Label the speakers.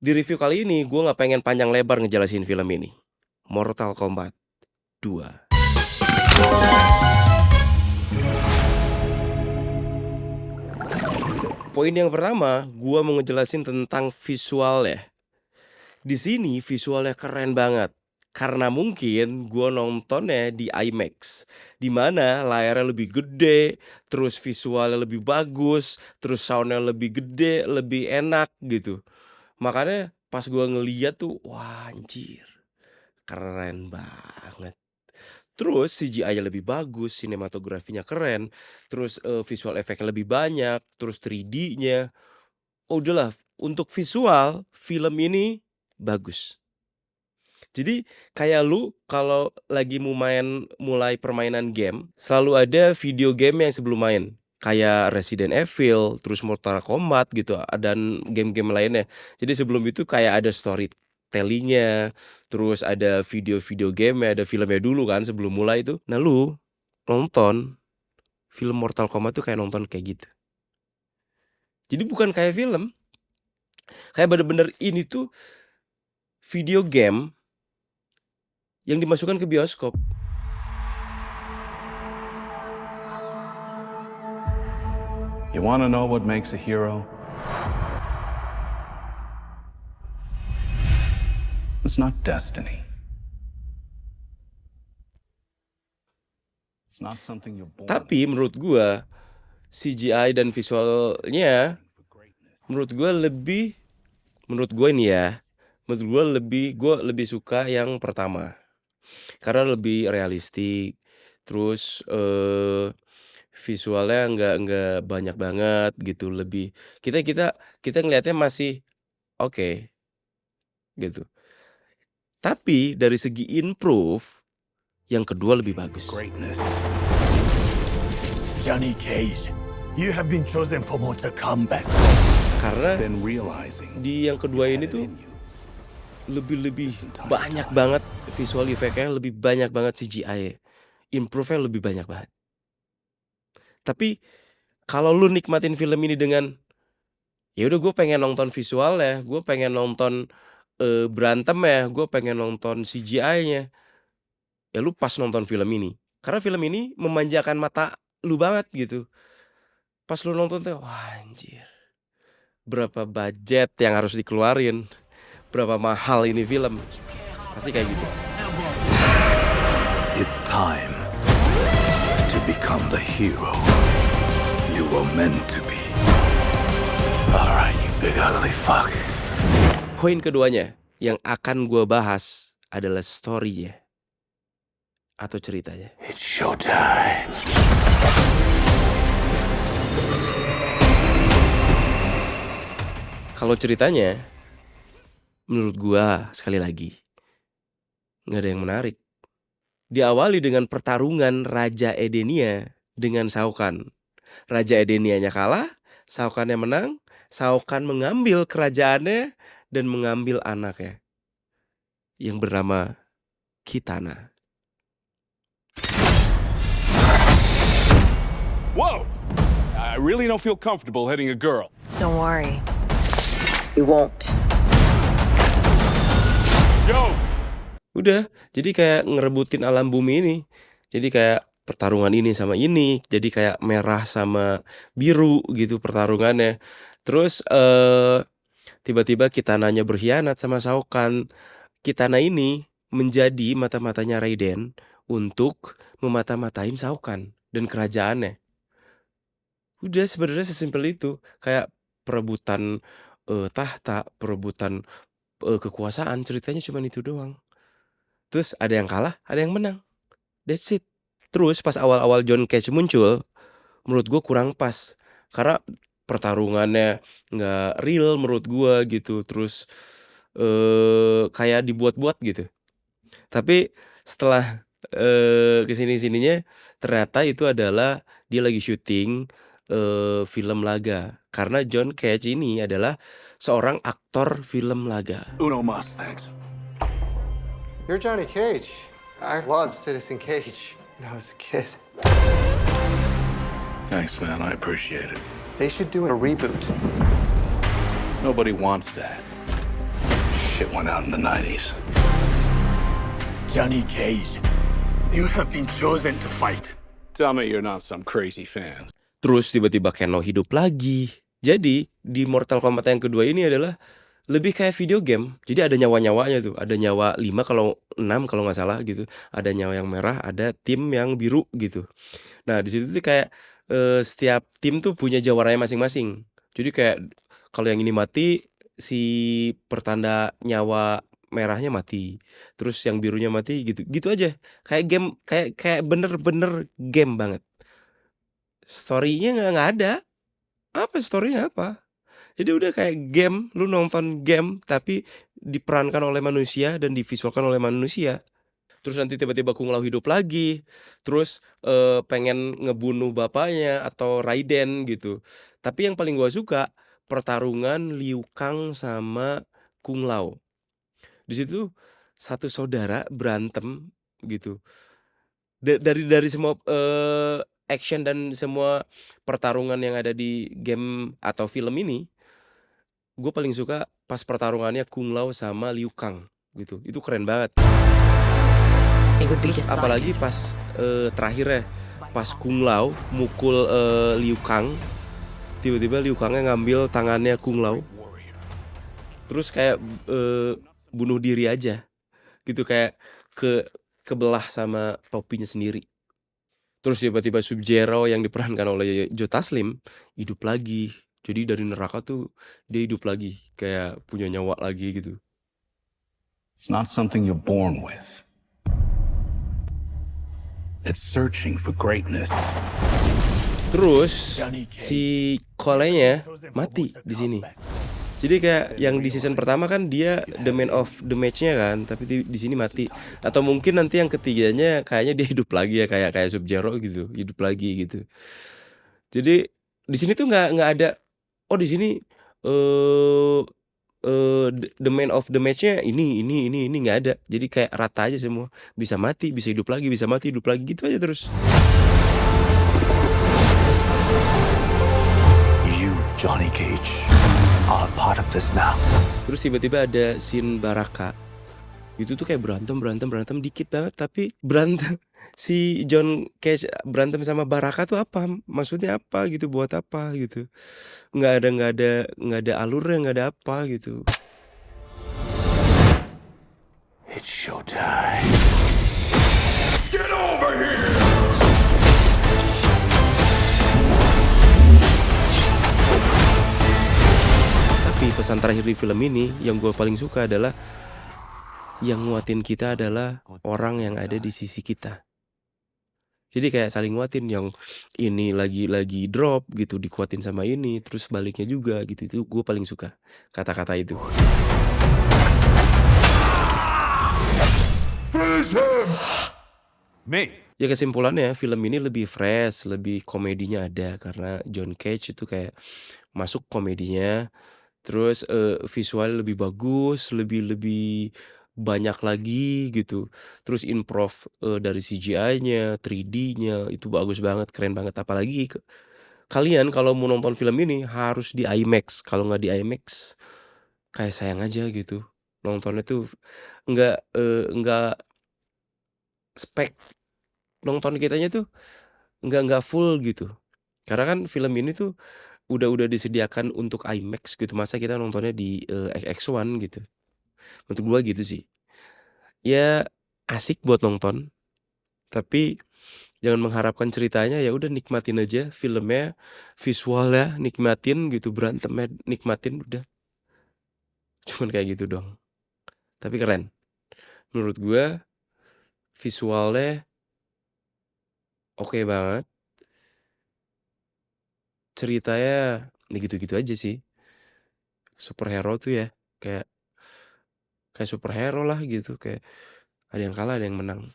Speaker 1: Di review kali ini gue nggak pengen panjang lebar ngejelasin film ini. Mortal Kombat 2. Poin yang pertama, gue mau ngejelasin tentang visualnya. Di sini visualnya keren banget. Karena mungkin gue nontonnya di IMAX, di mana layarnya lebih gede, terus visualnya lebih bagus, terus soundnya lebih gede, lebih enak gitu. Makanya pas gue ngeliat tuh, wah anjir, keren banget. Terus CGI-nya lebih bagus, sinematografinya keren, terus visual efeknya lebih banyak, terus 3D-nya. Oh udahlah, untuk visual film ini bagus. Jadi kayak lu kalau lagi mulai permainan game, selalu ada video game yang sebelum main. Kayak Resident Evil, terus Mortal Kombat gitu, dan game-game lainnya. Jadi sebelum itu kayak ada storytelling-nya, terus ada video-video game, ada filmnya dulu kan sebelum mulai itu. Nah lu nonton film Mortal Kombat tuh kayak nonton kayak gitu. Jadi bukan kayak film, kayak bener-bener ini tuh video game yang dimasukkan ke bioskop.
Speaker 2: You wanna know what makes a hero? It's not destiny. It's not something you're born
Speaker 1: Tapi menurut gua CGI dan visualnya menurut gue lebih suka yang pertama. Karena lebih realistik. Terus visualnya nggak banyak banget gitu, lebih kita ngelihatnya masih oke gitu. Tapi dari segi improve yang kedua lebih bagus.
Speaker 2: greatness.
Speaker 3: Johnny Cage, you have been chosen for Mortal Kombat.
Speaker 1: Karena
Speaker 2: Then realizing
Speaker 1: di yang kedua
Speaker 2: you
Speaker 1: ini
Speaker 2: had it
Speaker 1: tuh
Speaker 2: in you.
Speaker 1: lebih banyak banget visual effect-nya, lebih banyak banget CGI-nya. Improve-nya lebih banyak banget. Tapi kalau lu nikmatin film ini dengan ya udah gue pengen nonton visualnya, gue pengen nonton berantem ya, gue pengen nonton CGI-nya. Ya lu pas nonton film ini. Karena film ini memanjakan mata lu banget gitu. Pas lu nonton tuh, wah anjir. Berapa budget yang harus dikeluarin? Berapa mahal ini film? Pasti kayak gitu.
Speaker 3: It's time to become the hero you were meant to be. Alright, you big ugly fuck.
Speaker 1: Poin keduanya yang akan gue bahas adalah story-nya atau ceritanya.
Speaker 3: It's showtime.
Speaker 1: Kalau ceritanya, menurut gue sekali lagi nggak ada yang menarik. Diawali dengan pertarungan Raja Edenia dengan Shao Kahn. Raja Edenianya kalah, Shao Kahn menang. Shao Kahn mengambil kerajaannya dan mengambil anaknya yang bernama Kitana.
Speaker 4: Whoa! I really don't feel comfortable hitting a girl.
Speaker 5: Don't worry. You won't.
Speaker 4: Yo!
Speaker 1: Udah, jadi kayak ngerebutin alam bumi ini. Jadi kayak pertarungan ini sama ini, jadi kayak merah sama biru gitu pertarungannya. Terus tiba-tiba Kitananya berkhianat sama Shao Kahn. Kitana ini menjadi mata-matanya Raiden untuk memata-matain Shao Kahn dan kerajaannya. Udah sebenarnya sesimpel itu, kayak perebutan tahta, perebutan kekuasaan, ceritanya cuma itu doang. Terus ada yang kalah, ada yang menang. That's it. Terus pas awal-awal John Cage muncul, menurut gue kurang pas. Karena pertarungannya nggak real menurut gue gitu. Terus kayak dibuat-buat gitu. Tapi setelah kesini-sininya, ternyata itu adalah dia lagi syuting film laga. Karena John Cage ini adalah seorang aktor film laga.
Speaker 2: Uno mas, thanks.
Speaker 6: You're Johnny Cage. I loved Citizen Cage when I was a kid.
Speaker 2: Thanks, man. I appreciate it.
Speaker 6: They should do a reboot.
Speaker 2: Nobody wants that.
Speaker 3: shit went out in the 90s.
Speaker 7: Johnny Cage, you have been chosen to fight.
Speaker 4: Tell me you're not some crazy fan.
Speaker 1: Terus tiba-tiba Keno hidup lagi. Jadi di Mortal Kombat yang kedua ini adalah lebih kayak video game. Jadi ada nyawa-nyawanya tuh. Ada nyawa 5 kalau 6 kalau nggak salah gitu. Ada nyawa yang merah, ada tim yang biru gitu. Nah, di situ tuh kayak setiap tim tuh punya jawarannya masing-masing. Jadi kayak kalau yang ini mati, si pertanda nyawa merahnya mati. Terus yang birunya mati gitu. Gitu aja. Kayak game, kayak bener-bener game banget. Story-nya nggak ada. Apa story-nya apa? Jadi udah kayak game, lu nonton game tapi diperankan oleh manusia dan divisualkan oleh manusia. Terus nanti tiba-tiba Kung Lao hidup lagi. Terus pengen ngebunuh bapaknya atau Raiden gitu. Tapi yang paling gua suka pertarungan Liu Kang sama Kung Lao. Di situ satu saudara berantem gitu. Dari semua action dan semua pertarungan yang ada di game atau film ini, gue paling suka pas pertarungannya Kung Lao sama Liu Kang gitu. Itu keren banget.
Speaker 5: It would be
Speaker 1: Terus
Speaker 5: just
Speaker 1: apalagi
Speaker 5: like
Speaker 1: pas terakhirnya pas Kung Lao mukul Liu Kang, tiba-tiba Liu Kangnya ngambil tangannya Kung Lao. Terus kayak bunuh diri aja gitu, kayak kebelah sama topinya sendiri. Terus tiba-tiba Sub-Zero yang diperankan oleh Joe Taslim hidup lagi. Jadi dari neraka tuh dia hidup lagi, kayak punya nyawa lagi gitu.
Speaker 2: It's not something you're born with. It's searching for greatness.
Speaker 1: Terus si Cole-nya mati di sini. Jadi kayak yang di season pertama kan dia the man of the match-nya kan, tapi di sini mati. Atau mungkin nanti yang ketiganya kayaknya dia hidup lagi ya, kayak Sub-Zero gitu, hidup lagi gitu. Jadi di sini tuh nggak ada. Oh di sini the man of the match-nya ini nggak ada. Jadi kayak rata aja semua. Bisa mati, bisa hidup lagi, bisa mati, hidup lagi gitu aja terus.
Speaker 3: You, Johnny Cage, are part of this now.
Speaker 1: Terus tiba-tiba ada scene Baraka. Itu tuh kayak berantem dikit banget, tapi berantem si John Cage berantem sama Baraka tuh apa? Maksudnya apa gitu, buat apa gitu. Nggak ada alurnya, nggak ada apa gitu.
Speaker 3: It's showtime.
Speaker 1: Tapi pesan terakhir di film ini yang gue paling suka adalah yang nguatin kita adalah orang yang ada di sisi kita. Jadi kayak saling nguatin, yang ini lagi drop gitu dikuatin sama ini, terus baliknya juga gitu. Itu gue paling suka kata-kata itu.
Speaker 4: Me.
Speaker 1: Ya kesimpulannya film ini lebih fresh, lebih komedinya ada karena John Cage itu kayak masuk komedinya. Terus visual lebih bagus, lebih banyak lagi gitu. Terus improve dari CGI-nya, 3D-nya itu bagus banget, keren banget. Apalagi kalian kalau mau nonton film ini harus di IMAX. Kalau nggak di IMAX, kayak sayang aja gitu. Nontonnya tuh nggak spek nonton kitanya tuh nggak full gitu. Karena kan film ini tuh udah disediakan untuk IMAX gitu, masa kita nontonnya di XX1 gitu. Menurut gua gitu sih. Ya asik buat nonton, tapi jangan mengharapkan ceritanya, ya udah nikmatin aja filmnya, visualnya nikmatin gitu, berantemnya nikmatin udah. Cuman kayak gitu doang. Tapi keren. Menurut gua visualnya oke banget. Ceritanya ya gitu-gitu aja sih. Superhero tuh ya kayak superhero lah gitu, kayak ada yang kalah ada yang menang.